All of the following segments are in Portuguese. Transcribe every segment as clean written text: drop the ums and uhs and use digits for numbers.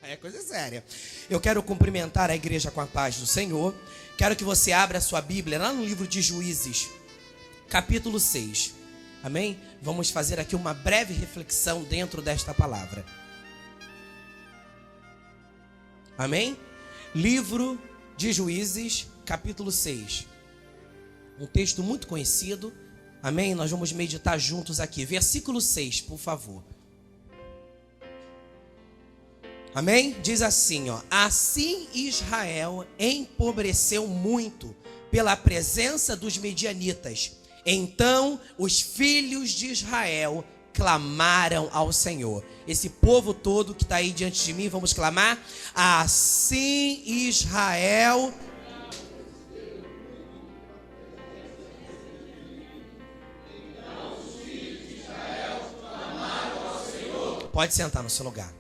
É coisa séria. Eu quero cumprimentar a igreja com a paz do Senhor. Quero que você abra a sua Bíblia lá no livro de Juízes, capítulo 6. Amém? Vamos fazer aqui uma breve reflexão dentro desta palavra. Amém? Livro de Juízes, capítulo 6. Um texto muito conhecido. Amém? Nós vamos meditar juntos aqui. Versículo 6, por favor. Amém? Diz assim, ó. Assim Israel empobreceu muito pela presença dos medianitas. Então os filhos de Israel clamaram ao Senhor. Esse povo todo que está aí diante de mim, vamos clamar. Assim Israel... Pode sentar no seu lugar.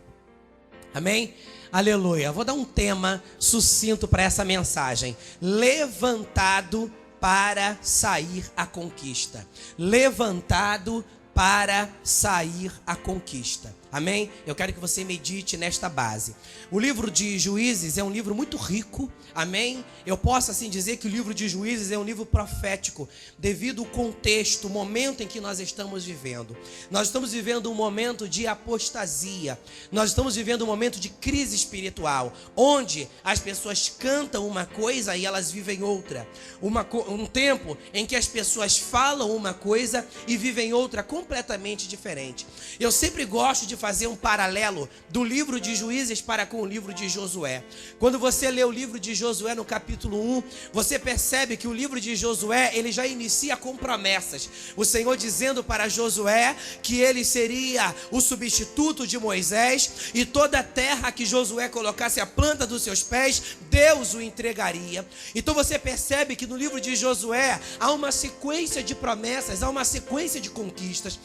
Amém? Aleluia. Vou dar um tema sucinto para essa mensagem. Levantado para sair à conquista. Levantado para sair à conquista. Amém? Eu quero que você medite nesta base. O livro de Juízes é um livro muito rico. Amém? Eu posso assim dizer que o livro de Juízes é um livro profético, devido ao contexto, o momento em que nós estamos vivendo. Nós estamos vivendo um momento de apostasia. Nós estamos vivendo um momento de crise espiritual, onde as pessoas cantam uma coisa e elas vivem outra. Um tempo em que as pessoas falam uma coisa e vivem outra completamente diferente. Eu sempre gosto de fazer um paralelo do livro de Juízes para com o livro de Josué. Quando você lê o livro de Josué no capítulo 1, você percebe que o livro de Josué, ele já inicia com promessas. O Senhor dizendo para Josué que ele seria o substituto de Moisés, e toda a terra que Josué colocasse a planta dos seus pés, Deus o entregaria. Então você percebe que no livro de Josué há uma sequência de promessas, há uma sequência de conquistas,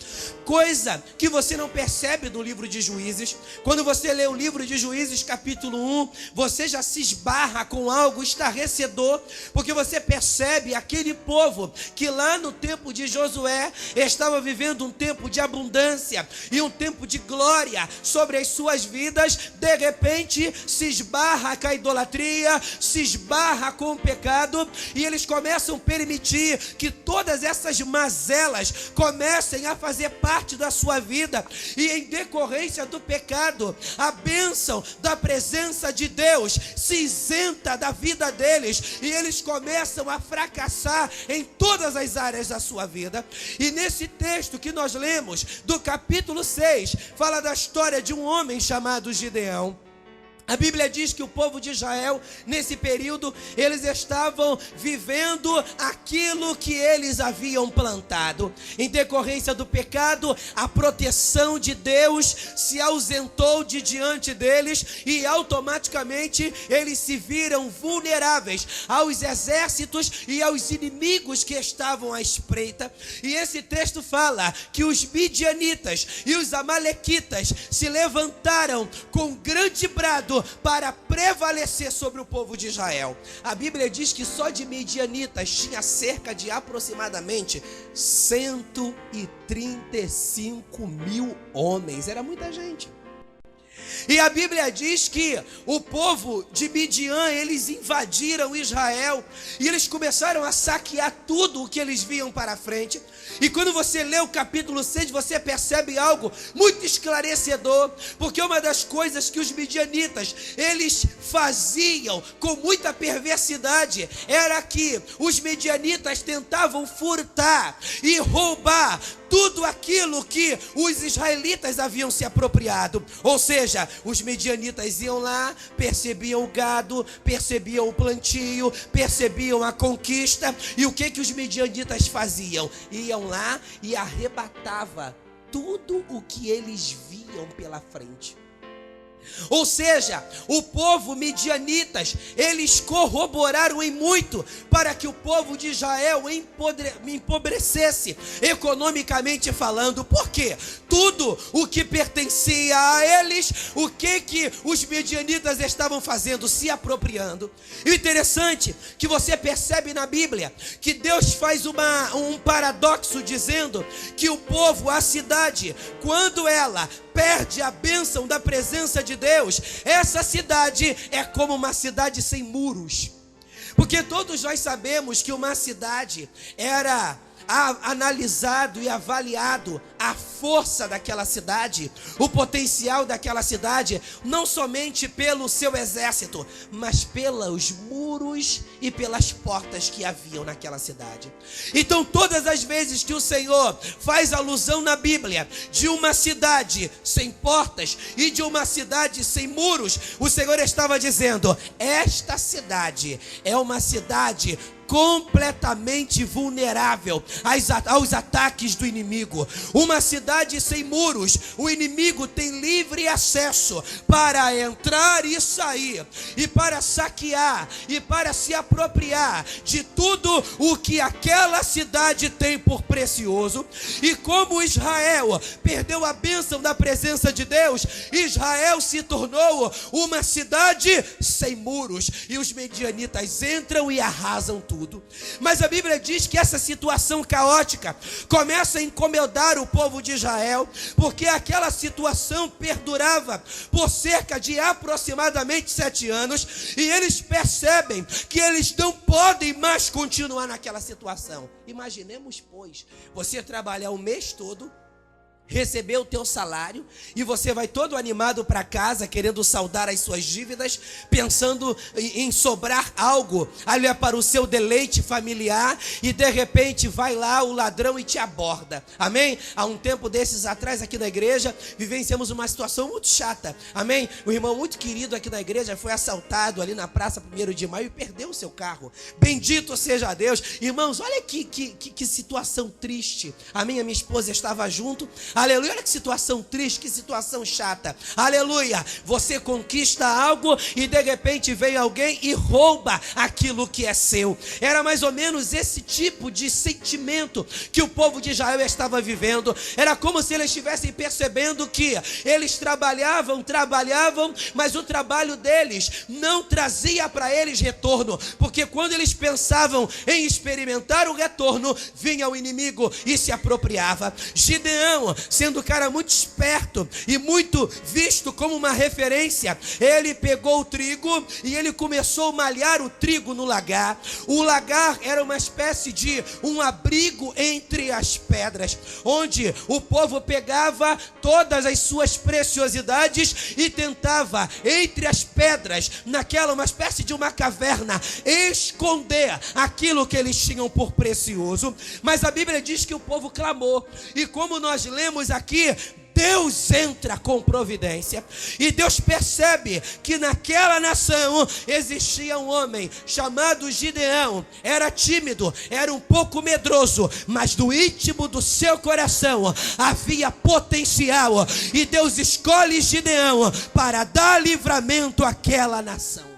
coisa que você não percebe no livro de Juízes. Quando você lê o livro de Juízes capítulo 1, você já se esbarra com algo estarrecedor, porque você percebe aquele povo que lá no tempo de Josué estava vivendo um tempo de abundância e um tempo de glória sobre as suas vidas. De repente se esbarra com a idolatria, se esbarra com o pecado, e eles começam a permitir que todas essas mazelas comecem a fazer parte da sua vida, e em decorrência do pecado, a bênção da presença de Deus se isenta da vida deles, e eles começam a fracassar em todas as áreas da sua vida. E nesse texto que nós lemos, do capítulo 6, fala da história de um homem chamado Gideão. A Bíblia diz que o povo de Israel, nesse período, eles estavam vivendo aquilo que eles haviam plantado. Em decorrência do pecado, a proteção de Deus se ausentou de diante deles, e automaticamente eles se viram vulneráveis aos exércitos e aos inimigos que estavam à espreita. E esse texto fala que os midianitas e os amalequitas se levantaram com grande brado para prevalecer sobre o povo de Israel. A Bíblia diz que só de midianitas tinha cerca de aproximadamente 135 mil homens. Era muita gente. E a Bíblia diz que o povo de Midian, eles invadiram Israel, e eles começaram a saquear tudo o que eles viam para frente. E quando você lê o capítulo 6, você percebe algo muito esclarecedor, porque uma das coisas que os midianitas, eles faziam com muita perversidade, era que os midianitas tentavam furtar e roubar tudo aquilo que os israelitas haviam se apropriado. Ou seja, os midianitas iam lá, percebiam o gado, percebiam o plantio, percebiam a conquista, e o que os midianitas faziam? Iam lá e arrebatava tudo o que eles viam pela frente. Ou seja, o povo midianitas, eles corroboraram em muito para que o povo de Israel empobrecesse economicamente falando. Por quê? Tudo o que pertencia a eles, o que os midianitas estavam fazendo? Se apropriando. E o interessante que você percebe na Bíblia, que Deus faz um paradoxo dizendo que o povo, a cidade, quando ela perde a bênção da presença de Deus, essa cidade é como uma cidade sem muros. Porque todos nós sabemos que uma cidade era analisado e avaliado a força daquela cidade, o potencial daquela cidade, não somente pelo seu exército, mas pelos muros e pelas portas que haviam naquela cidade. Então, todas as vezes que o Senhor faz alusão na Bíblia de uma cidade sem portas e de uma cidade sem muros, o Senhor estava dizendo: esta cidade é uma cidade completamente vulnerável aos ataques do inimigo. Uma cidade sem muros, o inimigo tem livre acesso para entrar e sair, e para saquear, e para se apropriar de tudo o que aquela cidade tem por precioso. E como Israel perdeu a bênção da presença de Deus, Israel se tornou uma cidade sem muros, e os medianitas entram e arrasam tudo. Mas a Bíblia diz que essa situação caótica começa a incomodar o povo de Israel, porque aquela situação perdurava por cerca de aproximadamente 7 anos, e eles percebem que eles não podem mais continuar naquela situação. Imaginemos, pois, você trabalhar o mês todo, receber o teu salário, e você vai todo animado para casa, querendo saldar as suas dívidas, pensando em sobrar algo ali para o seu deleite familiar, e de repente vai lá o ladrão e te aborda. Amém? Há um tempo desses atrás aqui na igreja, vivenciamos uma situação muito chata. Amém? Um irmão muito querido aqui na igreja foi assaltado ali na praça 1º de Maio e perdeu o seu carro. Bendito seja Deus. Irmãos, olha que situação triste. Amém? A minha esposa estava junto. Aleluia, olha que situação triste, que situação chata. Aleluia, você conquista algo e de repente vem alguém e rouba aquilo que é seu. Era mais ou menos esse tipo de sentimento que o povo de Israel estava vivendo. Era como se eles estivessem percebendo que eles trabalhavam, mas o trabalho deles não trazia para eles retorno, porque quando eles pensavam em experimentar o retorno, vinha o inimigo e se apropriava. Gideão, sendo um cara muito esperto e muito visto como uma referência, ele pegou o trigo e ele começou a malhar o trigo no lagar. O lagar era uma espécie de um abrigo entre as pedras, onde o povo pegava todas as suas preciosidades e tentava, entre as pedras, uma espécie de uma caverna, esconder aquilo que eles tinham por precioso. Mas a Bíblia diz que o povo clamou, e como nós lemos aqui, Deus entra com providência, e Deus percebe que naquela nação existia um homem chamado Gideão. Era tímido, era um pouco medroso, mas do íntimo do seu coração havia potencial, e Deus escolhe Gideão para dar livramento àquela nação.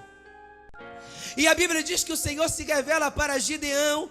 E a Bíblia diz que o Senhor se revela para Gideão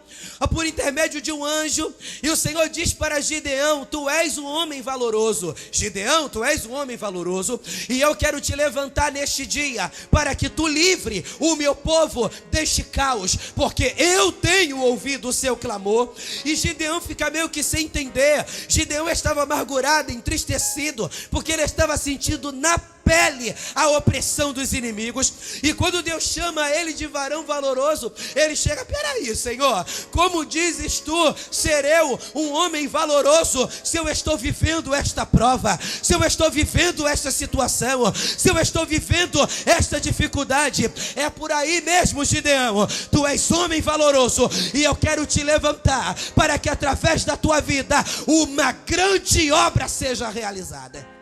por intermédio de um anjo. E o Senhor diz para Gideão: tu és um homem valoroso. Gideão, tu és um homem valoroso, e eu quero te levantar neste dia para que tu livre o meu povo deste caos, porque eu tenho ouvido o seu clamor. E Gideão fica meio que sem entender. Gideão estava amargurado, entristecido, porque ele estava sentindo na pele a opressão dos inimigos. E quando Deus chama ele de varão valoroso, ele chega: peraí, Senhor, como dizes tu ser eu um homem valoroso, se eu estou vivendo esta prova, se eu estou vivendo esta situação, se eu estou vivendo esta dificuldade? É por aí mesmo, Gideão, tu és homem valoroso, e eu quero te levantar para que através da tua vida uma grande obra seja realizada.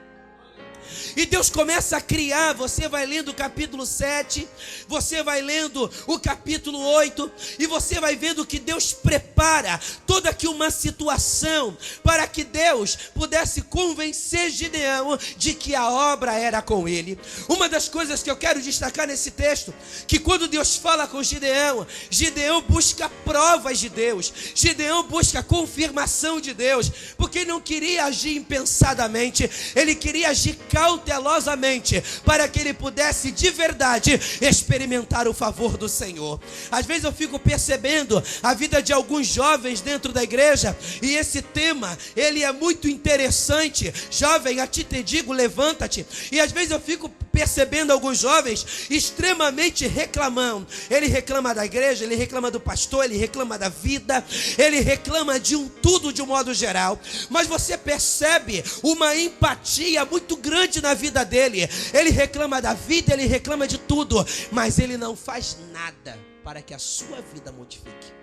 E Deus começa a criar. Você vai lendo o capítulo 7, você vai lendo o capítulo 8, e você vai vendo que Deus prepara toda aqui uma situação para que Deus pudesse convencer Gideão de que a obra era com ele. Uma das coisas que eu quero destacar nesse texto, que quando Deus fala com Gideão, Gideão busca provas de Deus, Gideão busca confirmação de Deus, porque ele não queria agir impensadamente, ele queria agir cautelosamente. cautelosamente, para que ele pudesse de verdade experimentar o favor do Senhor. Às vezes eu fico percebendo a vida de alguns jovens dentro da igreja, e esse tema, ele é muito interessante. Jovem, a ti te digo, levanta-te. E às vezes eu fico percebendo alguns jovens extremamente reclamando. Ele reclama da igreja, ele reclama do pastor, ele reclama da vida, ele reclama de tudo de um modo geral. Mas você percebe uma empatia muito grande na vida dele. Ele reclama da vida, ele reclama de tudo, mas ele não faz nada para que a sua vida modifique.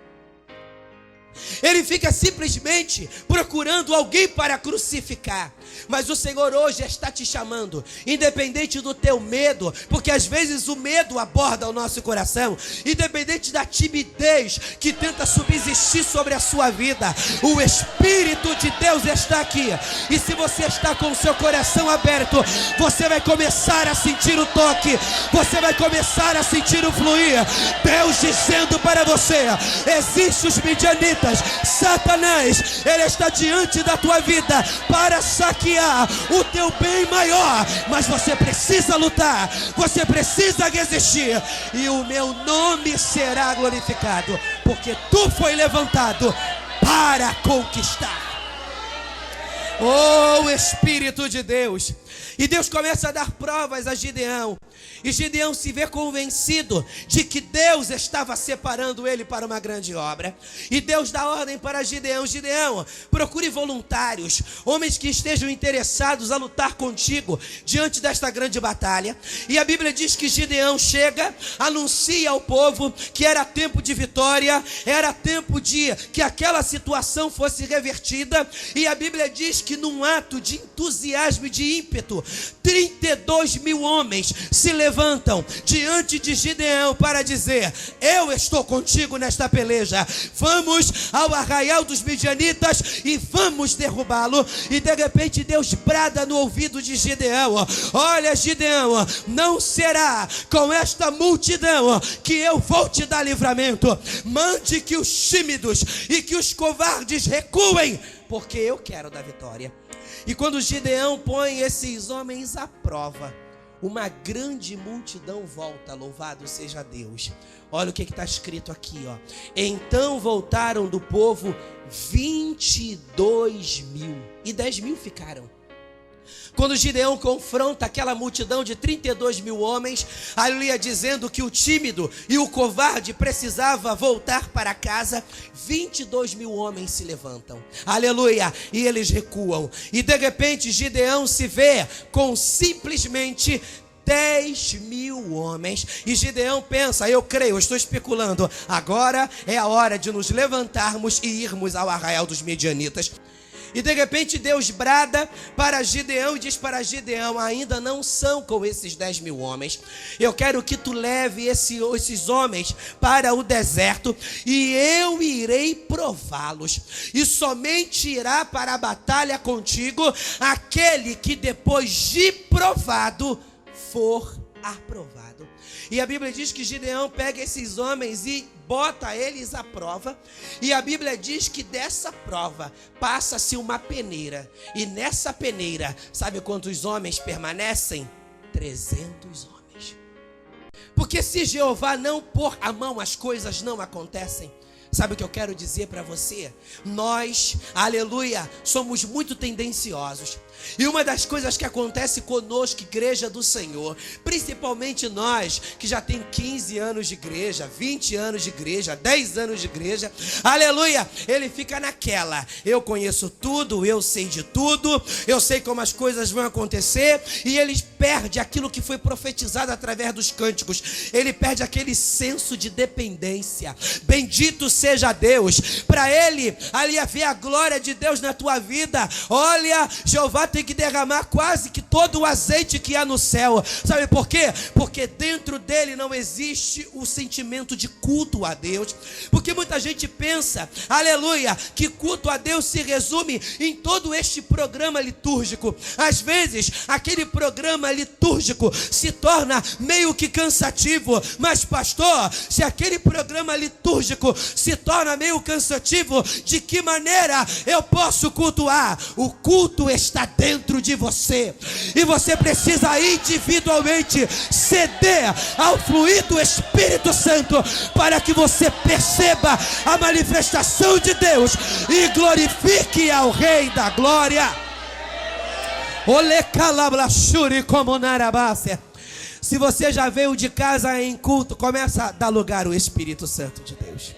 Ele fica simplesmente procurando alguém para crucificar. Mas o Senhor hoje está te chamando, independente do teu medo, porque às vezes o medo aborda o nosso coração, independente da timidez que tenta subsistir sobre a sua vida, o Espírito de Deus está aqui. E se você está com o seu coração aberto, você vai começar a sentir o toque, você vai começar a sentir o fluir. Deus dizendo para você: existem os midianitas, Satanás, ele está diante da tua vida para saquear o teu bem maior, mas você precisa lutar, você precisa resistir, e o meu nome será glorificado, porque tu foi levantado para conquistar. Oh, Espírito de Deus! E Deus começa a dar provas a Gideão. E Gideão se vê convencido de que Deus estava separando ele para uma grande obra. E Deus dá ordem para Gideão: Gideão, procure voluntários, homens que estejam interessados a lutar contigo diante desta grande batalha. E a Bíblia diz que Gideão chega, anuncia ao povo que era tempo de vitória, era tempo de que aquela situação fosse revertida. E a Bíblia diz que num ato de entusiasmo e de ímpeto, 32 mil homens se levantam diante de Gideão para dizer: eu estou contigo nesta peleja, vamos ao arraial dos midianitas e vamos derrubá-lo. E de repente Deus brada no ouvido de Gideão: olha, Gideão, não será com esta multidão que eu vou te dar livramento. Mande que os tímidos e que os covardes recuem, porque eu quero dar vitória. E quando Gideão põe esses homens à prova, uma grande multidão volta, louvado seja Deus. Olha o que está escrito aqui, ó. Então voltaram do povo 22 mil, e 10 mil ficaram. Quando Gideão confronta aquela multidão de 32 mil homens, aleluia, dizendo que o tímido e o covarde precisava voltar para casa, 22 mil homens se levantam, aleluia, e eles recuam. E de repente Gideão se vê com simplesmente 10 mil homens. E Gideão pensa: eu creio, eu estou especulando, agora é a hora de nos levantarmos e irmos ao arraial dos midianitas. E de repente Deus brada para Gideão e diz para Gideão: ainda não são com esses 10 mil homens. Eu quero que tu leve esses homens para o deserto, e eu irei prová-los. E somente irá para a batalha contigo aquele que depois de provado for aprovado. E a Bíblia diz que Gideão pega esses homens e bota eles à prova. E a Bíblia diz que dessa prova passa-se uma peneira. E nessa peneira, sabe quantos homens permanecem? 300 homens. Porque se Jeová não pôr a mão, as coisas não acontecem. Sabe o que eu quero dizer para você? Nós, aleluia, somos muito tendenciosos. E uma das coisas que acontece conosco, igreja do Senhor, principalmente nós que já tem 15 anos de igreja, 20 anos de igreja, 10 anos de igreja, aleluia, ele fica naquela: eu conheço tudo, eu sei de tudo, eu sei como as coisas vão acontecer. E ele perde aquilo que foi profetizado através dos cânticos, ele perde aquele senso de dependência. Bendito seja Deus, para ele ali haver a glória de Deus na tua vida. Olha, Jeová tem que derramar quase que todo o azeite que há no céu. Sabe por quê? Porque dentro dele não existe o sentimento de culto a Deus. Porque muita gente pensa, aleluia, que culto a Deus se resume em todo este programa litúrgico. Às vezes aquele programa litúrgico se torna meio que cansativo. Mas pastor, se aquele programa litúrgico se se torna meio cansativo. De que maneira eu posso cultuar? O culto está dentro de você, e você precisa individualmente ceder ao fluir do Espírito Santo, para que você perceba a manifestação de Deus e glorifique ao Rei da Glória. Se você já veio de casa em culto, começa a dar lugar ao Espírito Santo de Deus.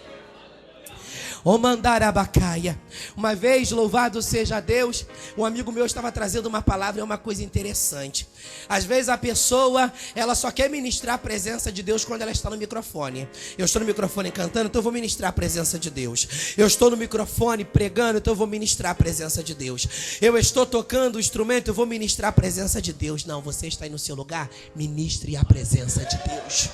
O mandar abacaia. Uma vez, louvado seja Deus, um amigo meu estava trazendo uma palavra, é uma coisa interessante. Às vezes a pessoa, ela só quer ministrar a presença de Deus quando ela está no microfone. Eu estou no microfone cantando, então eu vou ministrar a presença de Deus. Eu estou no microfone pregando, então eu vou ministrar a presença de Deus. Eu estou tocando o instrumento, eu vou ministrar a presença de Deus. Não, você está aí no seu lugar, ministre a presença de Deus.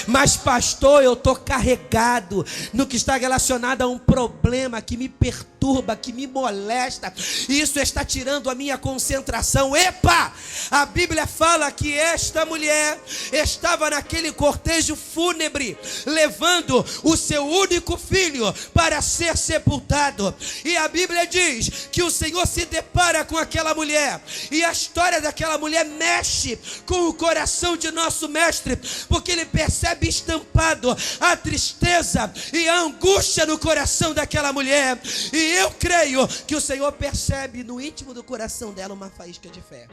Mas pastor, eu estou carregado no que está relacionado a um problema que me perturba, que me molesta, e isso está tirando a minha concentração. Epa! A Bíblia fala que esta mulher estava naquele cortejo fúnebre, levando o seu único filho para ser sepultado, e a Bíblia diz que o Senhor se depara com aquela mulher, e a história daquela mulher mexe com o coração de nosso mestre, porque ele percebe estampado a tristeza e a angústia no coração daquela mulher, e eu creio que o Senhor percebe no íntimo do coração dela uma faísca de fé,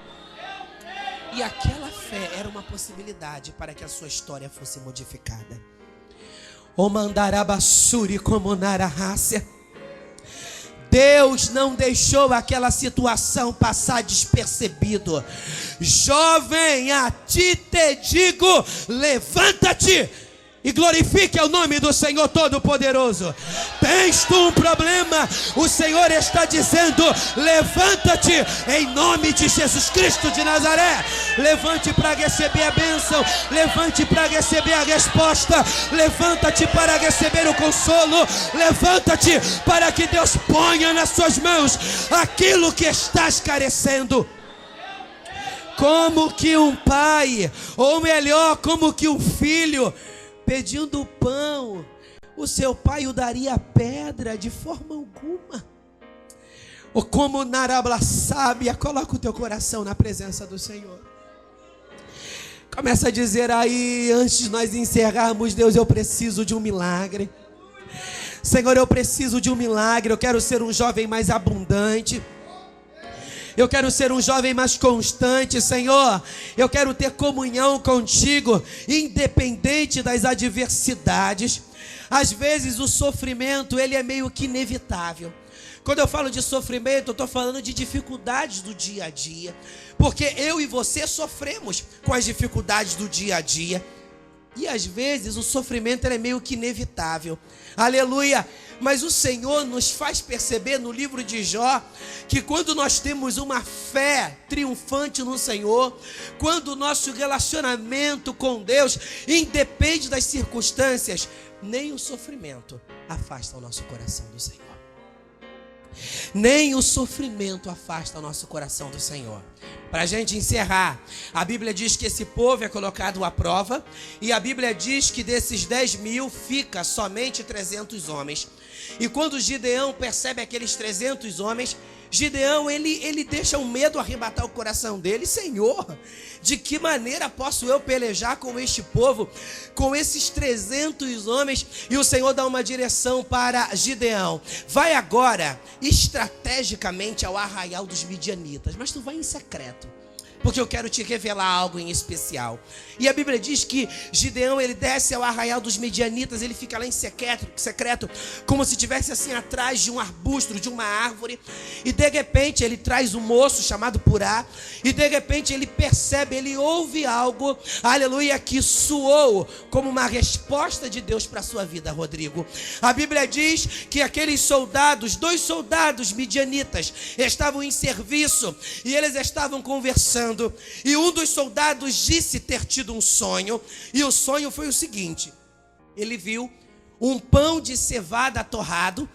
e aquela fé era uma possibilidade para que a sua história fosse modificada. O mandarabassuri como narahássia. Deus não deixou aquela situação passar despercebido. Jovem, a ti te digo, levanta-te e glorifique o nome do Senhor Todo-Poderoso. Tens tu um problema? O Senhor está dizendo: levanta-te em nome de Jesus Cristo de Nazaré. Levante para receber a bênção, levante para receber a resposta, levanta-te para receber o consolo, levanta-te para que Deus ponha nas suas mãos aquilo que estás carecendo. Como que um pai, ou melhor, como que um filho pedindo pão, o seu pai o daria pedra? De forma alguma. Ou como Narabla sábia, coloca o teu coração na presença do Senhor. Começa a dizer aí, antes de nós encerrarmos: Deus, eu preciso de um milagre. Senhor, eu preciso de um milagre. Eu quero ser um jovem mais abundante. Eu quero ser um jovem mais constante, Senhor. Eu quero ter comunhão contigo, independente das adversidades. Às vezes o sofrimento, ele é meio que inevitável. Quando eu falo de sofrimento, eu estou falando de dificuldades do dia a dia. Porque eu e você sofremos com as dificuldades do dia a dia. E às vezes o sofrimento é meio que inevitável. Aleluia! Mas o Senhor nos faz perceber no livro de Jó que quando nós temos uma fé triunfante no Senhor, quando o nosso relacionamento com Deus independe das circunstâncias, nem o sofrimento afasta o nosso coração do Senhor. Nem o sofrimento afasta o nosso coração do Senhor. Para a gente encerrar, a Bíblia diz que esse povo é colocado à prova, e a Bíblia diz que desses 10.000 fica somente 300 homens. E quando Gideão percebe aqueles 300 homens, Gideão ele deixa o medo arrebatar o coração dele. Senhor, de que maneira posso eu pelejar com este povo, com esses 300 homens? E o Senhor dá uma direção para Gideão: vai agora estrategicamente ao arraial dos midianitas, mas tu vai em secreto, porque eu quero te revelar algo em especial. E a Bíblia diz que Gideão, ele desce ao arraial dos midianitas, ele fica lá em secreto, como se estivesse assim atrás de um arbusto, de uma árvore, e de repente ele traz um moço chamado Purá, e de repente ele percebe, ele ouve algo, aleluia, que soou como uma resposta de Deus para a sua vida, Rodrigo. A Bíblia diz que aqueles soldados, 2 soldados midianitas, estavam em serviço, e eles estavam conversando, e um dos soldados disse ter tido um sonho, e o sonho foi o seguinte: ele viu um pão de cevada torrado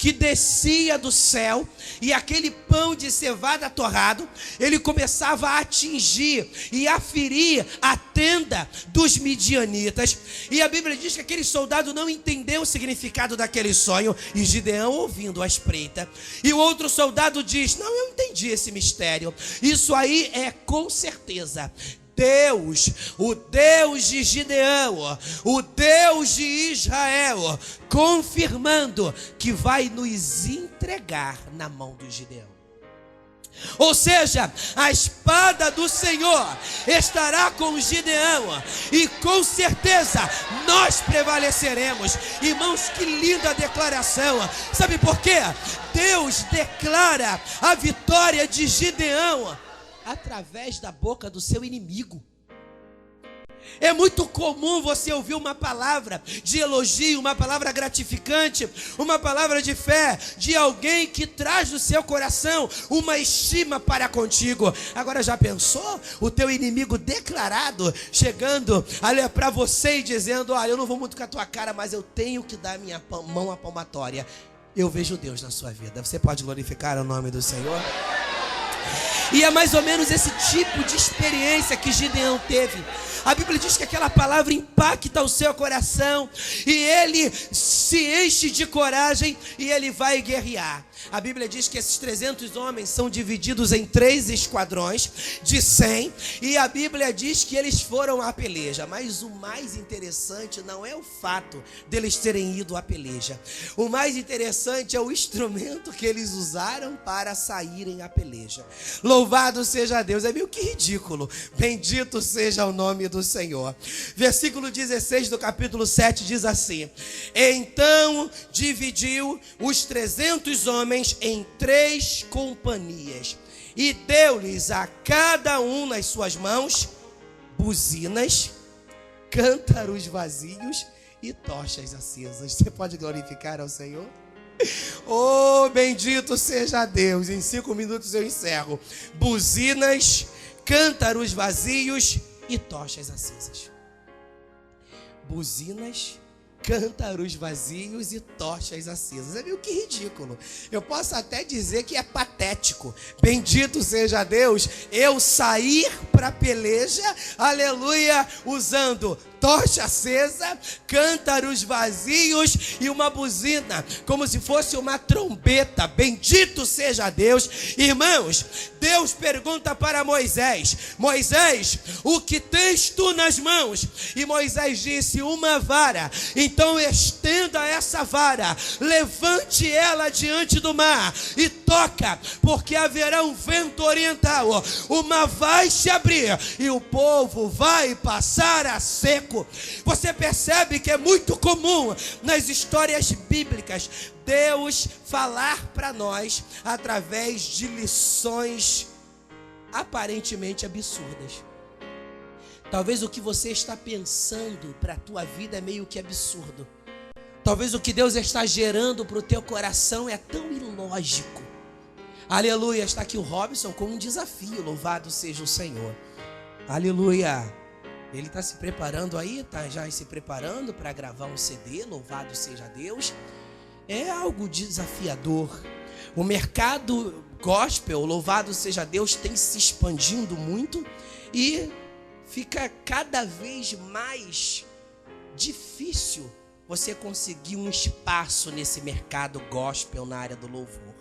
que descia do céu, e aquele pão de cevada torrado, ele começava a atingir e a ferir a tenda dos midianitas. E a Bíblia diz que aquele soldado não entendeu o significado daquele sonho, e Gideão ouvindo a espreita. E o outro soldado diz: não, eu entendi esse mistério. Isso aí é com certeza Deus, o Deus de Gideão, o Deus de Israel, confirmando que vai nos entregar na mão do Gideão. Ou seja, a espada do Senhor estará com Gideão, e com certeza nós prevaleceremos. Irmãos, que linda declaração! Sabe por quê? Deus declara a vitória de Gideão através da boca do seu inimigo. É muito comum você ouvir uma palavra de elogio, uma palavra gratificante, uma palavra de fé de alguém que traz no seu coração uma estima para contigo. Agora, já pensou o teu inimigo declarado chegando ali para você e dizendo: olha, eu não vou muito com a tua cara, mas eu tenho que dar minha mão à palmatória. Eu vejo Deus na sua vida. Você pode glorificar o nome do Senhor? E é mais ou menos esse tipo de experiência que Gideão teve. A Bíblia diz que aquela palavra impacta o seu coração, e ele se enche de coragem e ele vai guerrear. A Bíblia diz que esses 300 homens são divididos em 3 esquadrões de 100, e a Bíblia diz que eles foram à peleja. Mas o mais interessante não é o fato deles terem ido à peleja. O mais interessante é o instrumento que eles usaram para saírem à peleja. Louvado seja Deus. É meio que ridículo. Bendito seja o nome do Senhor. Versículo 16 do capítulo 7 diz assim: então dividiu os 300 homens em 3 companhias, e deu-lhes a cada um nas suas mãos buzinas, cântaros vazios e tochas acesas. Você pode glorificar ao Senhor? Oh, bendito seja Deus. Em 5 minutos eu encerro. Buzinas, cântaros vazios e tochas acesas. Buzinas, cântaros vazios e tochas acesas. É meio que ridículo. Eu posso até dizer que é patético. Bendito seja Deus, eu sair para a peleja, aleluia, usando tocha acesa, cântaros vazios e uma buzina, como se fosse uma trombeta. Bendito seja Deus. Irmãos, Deus pergunta para Moisés: Moisés, o que tens tu nas mãos? E Moisés disse: uma vara. Então estenda essa vara, levante ela diante do mar e toca, porque haverá um vento oriental, o mar vai se abrir e o povo vai passar a seco. Você percebe que é muito comum nas histórias bíblicas Deus falar para nós através de lições aparentemente absurdas. Talvez o que você está pensando para a tua vida é meio que absurdo. Talvez o que Deus está gerando para o teu coração é tão ilógico. Aleluia, está aqui o Robson com um desafio. Louvado seja o Senhor. Aleluia. Ele está se preparando aí, está já se preparando para gravar um CD, louvado seja Deus. É algo desafiador. O mercado gospel, louvado seja Deus, tem se expandindo muito e fica cada vez mais difícil você conseguir um espaço nesse mercado gospel na área do louvor.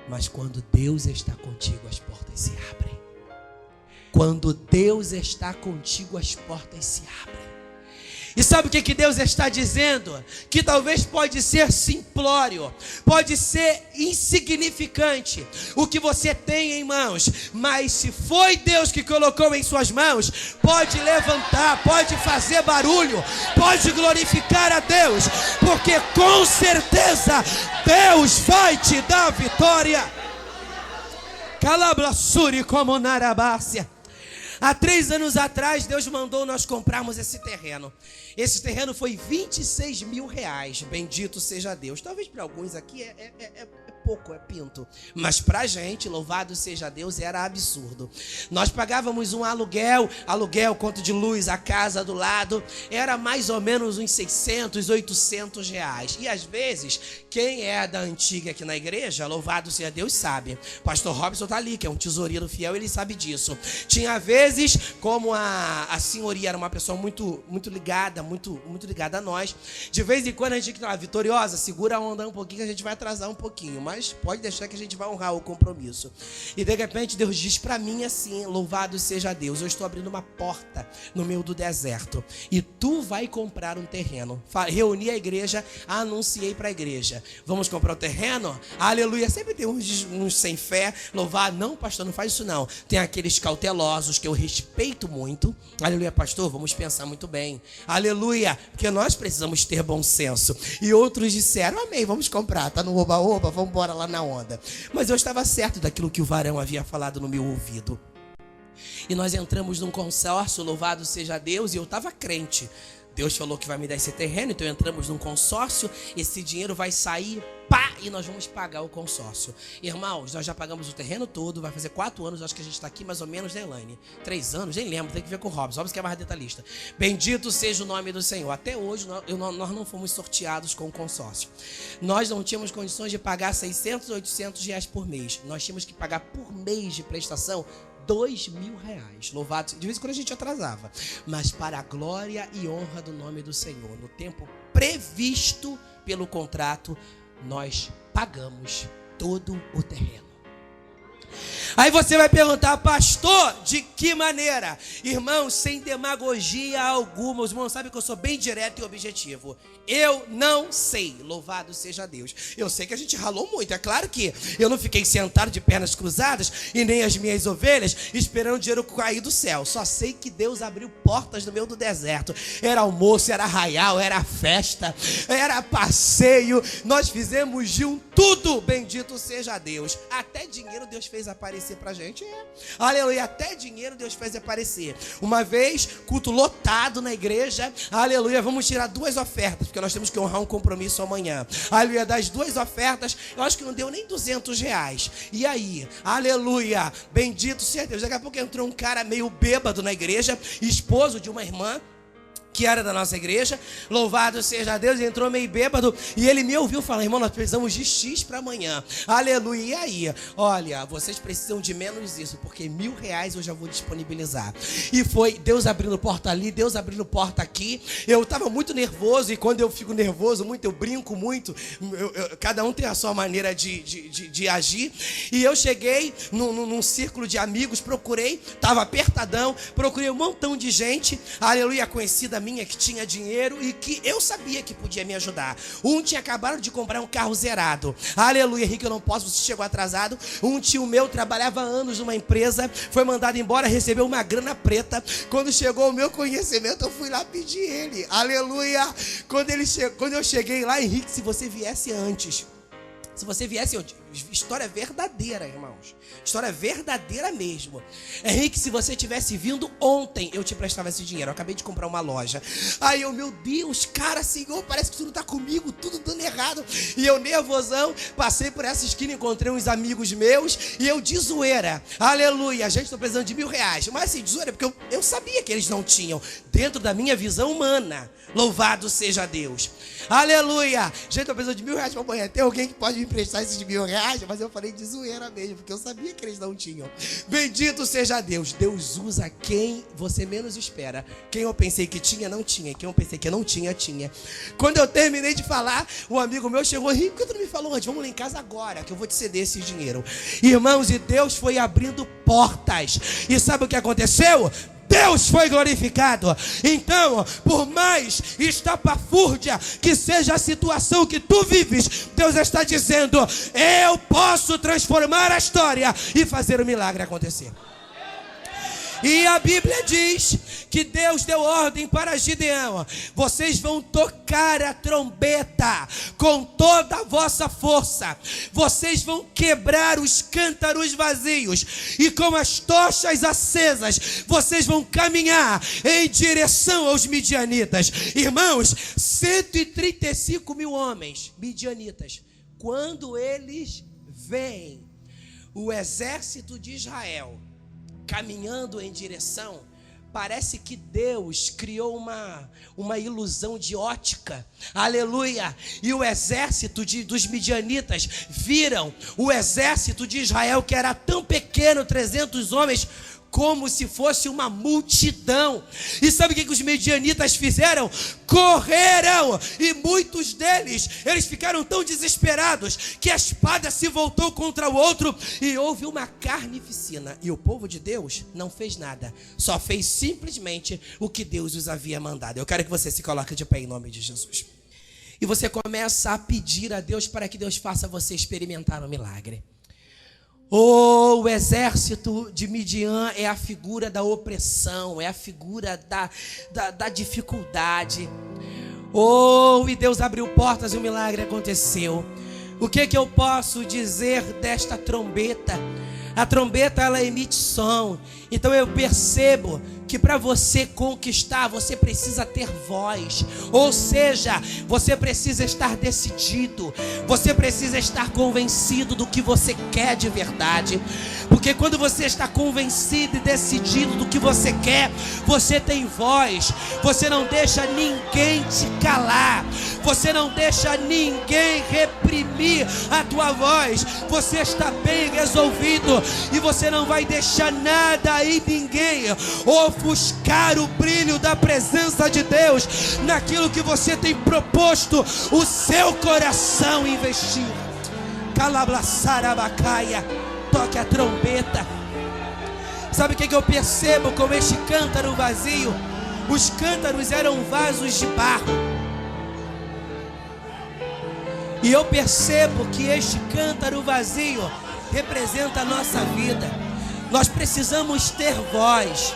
Mas quando Deus está contigo, as portas se abrem. Quando Deus está contigo, as portas se abrem. E sabe o que Deus está dizendo? Que talvez pode ser simplório, pode ser insignificante o que você tem em mãos, mas se foi Deus que colocou em suas mãos, pode levantar, pode fazer barulho, pode glorificar a Deus, porque com certeza Deus vai te dar vitória. Calabrassuri como Narabácia. Há 3 anos atrás, Deus mandou nós comprarmos esse terreno. Esse terreno foi R$26 mil. Bendito seja Deus. Talvez para alguns aqui é pouco, é pinto. Mas pra gente, louvado seja Deus, era absurdo. Nós pagávamos um aluguel, conta de luz, a casa do lado, era mais ou menos uns 600, 800 reais. E às vezes, quem é da antiga aqui na igreja, louvado seja Deus, sabe. Pastor Robson tá ali, que é um tesoureiro fiel, ele sabe disso. Tinha vezes, como a senhoria era uma pessoa muito ligada, muito ligada a nós, de vez em quando a gente tinha que falar, Vitoriosa, segura a onda um pouquinho que a gente vai atrasar um pouquinho, mas pode deixar que a gente vai honrar o compromisso. E de repente Deus diz pra mim assim, louvado seja Deus, eu estou abrindo uma porta no meio do deserto e tu vai comprar um terreno. Reuni a igreja, anunciei pra igreja, vamos comprar o terreno? Aleluia. Sempre tem uns sem fé, louvar, não pastor, não faz isso não. Tem aqueles cautelosos que eu respeito muito, aleluia pastor, vamos pensar muito bem, aleluia, porque nós precisamos ter bom senso. E outros disseram, amém, vamos comprar, tá no oba-oba, vamos embora lá na onda. Mas eu estava certo daquilo que o varão havia falado no meu ouvido. E nós entramos num consórcio, louvado seja Deus, e eu estava crente. Deus falou que vai me dar esse terreno, então entramos num consórcio, esse dinheiro vai sair, pá, e nós vamos pagar o consórcio. Irmãos, nós já pagamos o terreno todo, vai fazer 4 anos, acho que a gente está aqui mais ou menos, né, Elaine? 3 anos, nem lembro, tem que ver com o Robson que é mais detalhista. Bendito seja o nome do Senhor. Até hoje nós não fomos sorteados com o consórcio. Nós não tínhamos condições de pagar 600, 800 reais por mês. Nós tínhamos que pagar por mês de prestação R$2.000, louvado, de vez em quando a gente atrasava, mas para a glória e honra do nome do Senhor, no tempo previsto pelo contrato, nós pagamos todo o terreno. Aí você vai perguntar, pastor, de que maneira? Irmão, sem demagogia alguma, os irmãos sabem que eu sou bem direto e objetivo. Eu não sei, louvado seja Deus. Eu sei que a gente ralou muito, é claro que eu não fiquei sentado de pernas cruzadas e nem as minhas ovelhas esperando o dinheiro cair do céu. Só sei que Deus abriu portas no meio do deserto. Era almoço, era arraial, era festa, era passeio. Nós fizemos de um tudo, bendito seja Deus. Até dinheiro Deus fez aparecer pra gente. Aleluia, até dinheiro Deus fez aparecer. Uma vez, culto lotado na igreja, aleluia, vamos tirar 2 ofertas, porque nós temos que honrar um compromisso amanhã. Aleluia, das 2 ofertas, eu acho que não deu nem R$200. E aí, aleluia, bendito seja Deus. Daqui a pouco entrou um cara meio bêbado na igreja, esposo de uma irmã que era da nossa igreja, louvado seja Deus, entrou meio bêbado, e ele me ouviu falar, irmão, nós precisamos de X para amanhã, aleluia, e aí, olha, vocês precisam de menos isso, porque R$1.000 eu já vou disponibilizar, e foi Deus abrindo porta ali, Deus abrindo porta aqui, eu estava muito nervoso, e quando eu fico nervoso muito, eu brinco muito, cada um tem a sua maneira de agir, e eu cheguei num círculo de amigos, procurei, estava apertadão, procurei um montão de gente, aleluia, conhecida minha que tinha dinheiro e que eu sabia que podia me ajudar. Um tinha acabado de comprar um carro zerado. Aleluia, Henrique, eu não posso, você chegou atrasado. Um tio meu trabalhava há anos numa empresa, foi mandado embora, recebeu uma grana preta. Quando chegou o meu conhecimento, eu fui lá pedir ele. Aleluia. Quando eu cheguei lá, Henrique, se você viesse antes, história verdadeira, irmãos. História verdadeira mesmo. Henrique, se você tivesse vindo ontem, eu te prestava esse dinheiro. Eu acabei de comprar uma loja. Aí eu, meu Deus, cara, Senhor, parece que tudo tá comigo, tudo dando errado. E eu, nervosão, passei por essa esquina, encontrei uns amigos meus, e eu de zoeira. Aleluia, gente, tô precisando de R$1.000. Mas assim, de zoeira, porque eu sabia que eles não tinham. Dentro da minha visão humana. Louvado seja Deus. Aleluia. Gente, tô precisando de R$1.000 pra amanhã. Tem alguém que pode me emprestar esses R$1.000? Mas eu falei de zoeira mesmo, porque eu sabia que eles não tinham. Bendito seja Deus. Deus usa quem você menos espera. Quem eu pensei que tinha, não tinha. Quem eu pensei que não tinha, tinha. Quando eu terminei de falar, um amigo meu chegou, Henrique, por que tu não me falou antes? Vamos lá em casa agora, que eu vou te ceder esse dinheiro. Irmãos, e Deus foi abrindo portas. E sabe o que aconteceu? Deus foi glorificado. Então, por mais estapafúrdia que seja a situação que tu vives, Deus está dizendo, eu posso transformar a história e fazer o milagre acontecer. E a Bíblia diz que Deus deu ordem para Gideão: vocês vão tocar a trombeta com toda a vossa força, vocês vão quebrar os cântaros vazios, e com as tochas acesas vocês vão caminhar em direção aos midianitas. Irmãos, 135 mil homens midianitas, quando eles veem o exército de Israel caminhando em direção, parece que Deus criou uma ilusão de ótica, aleluia, e o exército dos midianitas viram o exército de Israel, que era tão pequeno, 300 homens, como se fosse uma multidão. E sabe o que os midianitas fizeram? Correram, e muitos deles, eles ficaram tão desesperados, que a espada se voltou contra o outro, e houve uma carnificina, e o povo de Deus não fez nada, só fez simplesmente o que Deus os havia mandado. Eu quero que você se coloque de pé em nome de Jesus, e você começa a pedir a Deus para que Deus faça você experimentar um milagre. O exército de Midian é a figura da opressão, é a figura da dificuldade. E Deus abriu portas e o milagre aconteceu. O que eu posso dizer desta trombeta? A trombeta, ela emite som. Então eu percebo que para você conquistar, você precisa ter voz. Ou seja, você precisa estar decidido. Você precisa estar convencido do que você quer de verdade. Porque quando você está convencido e decidido do que você quer, você tem voz. Você não deixa ninguém te calar. Você não deixa ninguém reprimir a tua voz. Você está bem resolvido e você não vai deixar nada e ninguém ofuscar o brilho da presença de Deus naquilo que você tem proposto o seu coração investir. Calablaçarabacaia, toque a trombeta. Sabe o que eu percebo com este cântaro vazio? Os cântaros eram vasos de barro, e eu percebo que este cântaro vazio representa a nossa vida. Nós precisamos ter voz.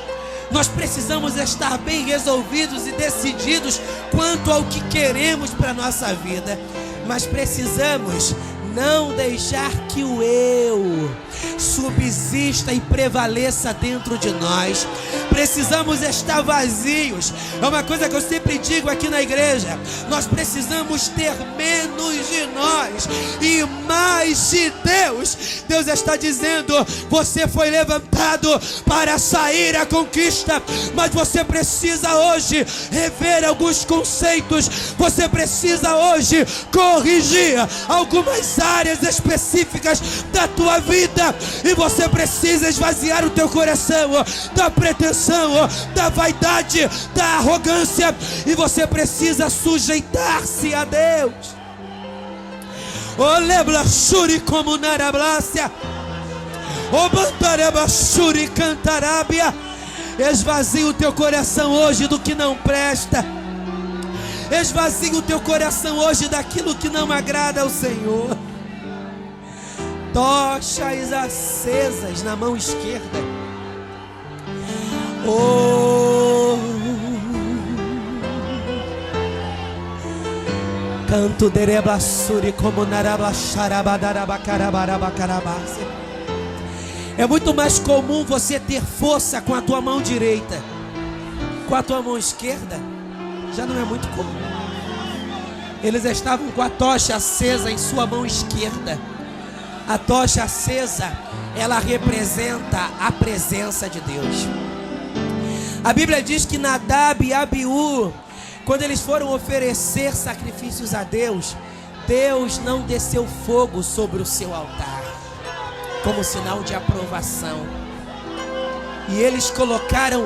Nós precisamos estar bem resolvidos e decididos quanto ao que queremos para a nossa vida. Mas precisamos não deixar que o eu subsista e prevaleça dentro de nós. Precisamos estar vazios. É uma coisa que eu sempre digo aqui na igreja: nós precisamos ter menos de nós e mais de Deus. Deus está dizendo: você foi levantado para sair à conquista, mas você precisa hoje rever alguns conceitos. Você precisa hoje corrigir algumas áreas específicas da tua vida, e você precisa esvaziar o teu coração da pretensão, da vaidade, da arrogância, e você precisa sujeitar-se a Deus. O leblachuri como narablácia, o bantarebachuri cantarábia. Esvazia o teu coração hoje do que não presta. Esvazia o teu coração hoje daquilo que não agrada ao Senhor. Tochas acesas na mão esquerda. Canto dereblassuri como narablaxarabadarabacarabarabacarabase. É muito mais comum você ter força com a tua mão direita. Com a tua mão esquerda já não é muito comum. Eles estavam com a tocha acesa em sua mão esquerda. A tocha acesa, ela representa a presença de Deus. A Bíblia diz que Nadab e Abiú, quando eles foram oferecer sacrifícios a Deus, Deus não desceu fogo sobre o seu altar, como sinal de aprovação. E eles colocaram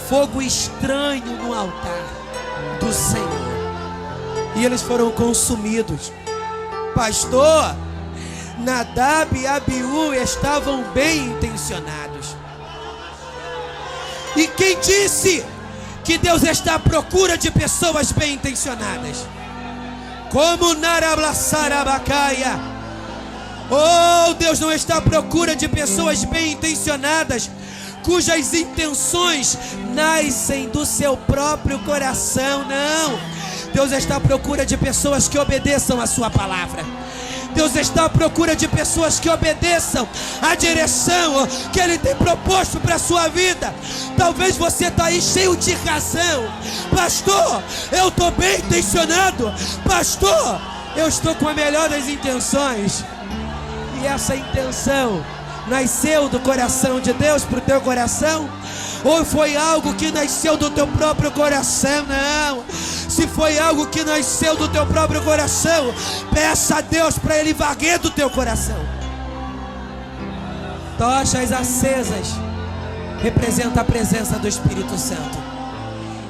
fogo estranho no altar do Senhor, e eles foram consumidos. Pastor, Nadab e Abiú estavam bem intencionados. E quem disse que Deus está à procura de pessoas bem intencionadas? Como narablaçarabacaia. Deus não está à procura de pessoas bem intencionadas, cujas intenções nascem do seu próprio coração. Não. Deus está à procura de pessoas que obedeçam a sua palavra. Deus está à procura de pessoas que obedeçam a direção que Ele tem proposto para a sua vida. Talvez você está aí cheio de razão. Pastor, eu estou bem intencionado. Pastor, eu estou com a melhor das intenções. E essa intenção nasceu do coração de Deus para o teu coração? Ou foi algo que nasceu do teu próprio coração? Não. Se foi algo que nasceu do teu próprio coração, peça a Deus para Ele varrer do teu coração. Tochas acesas representa a presença do Espírito Santo.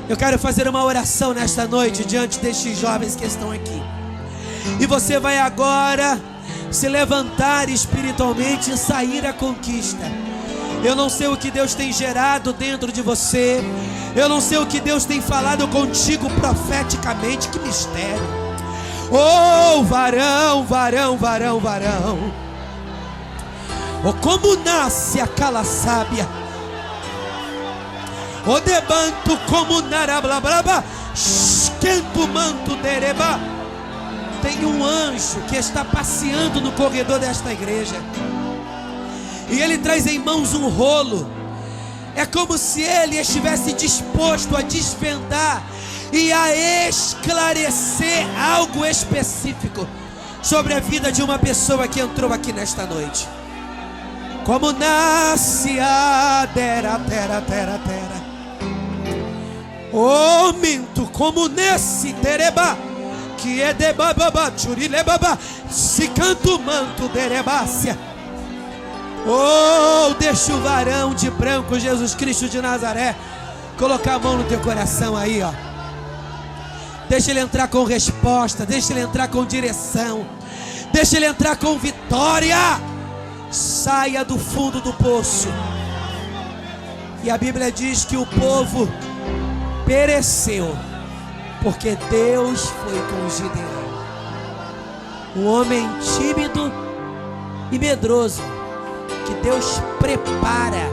Eu quero fazer uma oração nesta noite diante destes jovens que estão aqui. E você vai agora se levantar espiritualmente e sair à conquista. Eu não sei o que Deus tem gerado dentro de você. Eu não sei o que Deus tem falado contigo profeticamente. Que mistério. Oh, varão, varão, varão, varão. Oh, como nasce a cala-sábia. Oh, debanto como narablabraba. Esquento manto dereba. Tem um anjo que está passeando no corredor desta igreja. E ele traz em mãos um rolo. É como se ele estivesse disposto a desvendar e a esclarecer algo específico sobre a vida de uma pessoa que entrou aqui nesta noite. Como nasce a terra, terra, terra, terra. Oh, minto, como nesse tereba, que é de bababa, churilebaba, se canto manto derebácia. Oh, deixa o varão de branco, Jesus Cristo de Nazaré, colocar a mão no teu coração aí, ó. Deixa ele entrar com resposta, deixa ele entrar com direção, deixa ele entrar com vitória. Saia do fundo do poço. E a Bíblia diz que o povo pereceu porque Deus foi com Gideão, um homem tímido e medroso, que Deus prepara,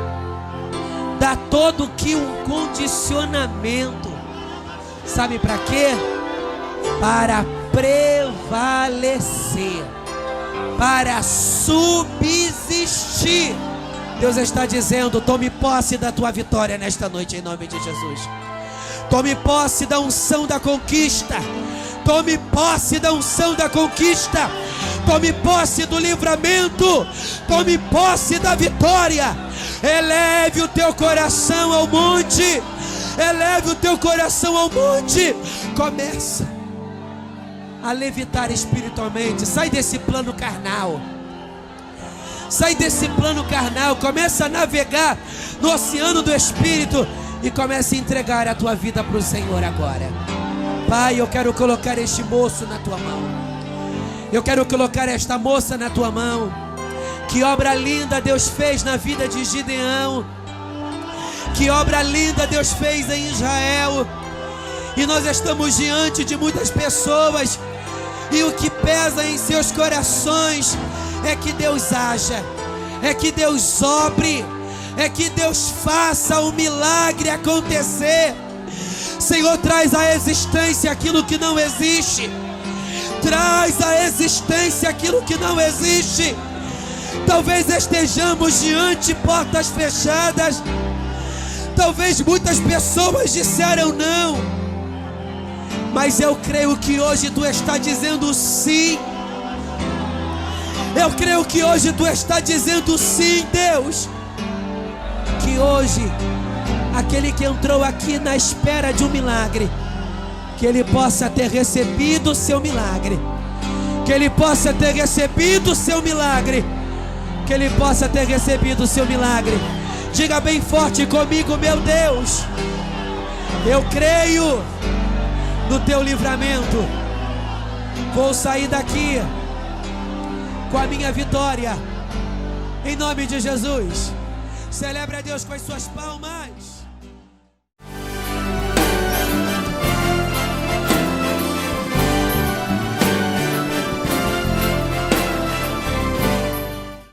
dá todo que um condicionamento, sabe para quê? Para prevalecer, para subsistir. Deus está dizendo: tome posse da tua vitória nesta noite, em nome de Jesus. Tome posse da unção da conquista. Tome posse da unção da conquista. Tome posse do livramento. Tome posse da vitória. Eleve o teu coração ao monte. Eleve o teu coração ao monte. Começa a levitar espiritualmente. Sai desse plano carnal. Sai desse plano carnal. Começa a navegar no oceano do Espírito. E comece a entregar a tua vida para o Senhor agora. Pai, eu quero colocar este moço na tua mão. Eu quero colocar esta moça na tua mão. Que obra linda Deus fez na vida de Gideão. Que obra linda Deus fez em Israel. E nós estamos diante de muitas pessoas. E o que pesa em seus corações é que Deus haja, é que Deus obre, é que Deus faça o milagre acontecer. Senhor, traz à existência aquilo que não existe. Traz à existência aquilo que não existe. Talvez estejamos diante de portas fechadas. Talvez muitas pessoas disseram não. Mas eu creio que hoje Tu está dizendo sim. Eu creio que hoje Tu está dizendo sim, Deus. Que hoje, aquele que entrou aqui na espera de um milagre, que ele possa ter recebido o seu milagre. Que ele possa ter recebido o seu milagre. Que ele possa ter recebido o seu milagre. Diga bem forte comigo: meu Deus, eu creio no Teu livramento. Vou sair daqui com a minha vitória, em nome de Jesus. Celebre a Deus com as suas palmas.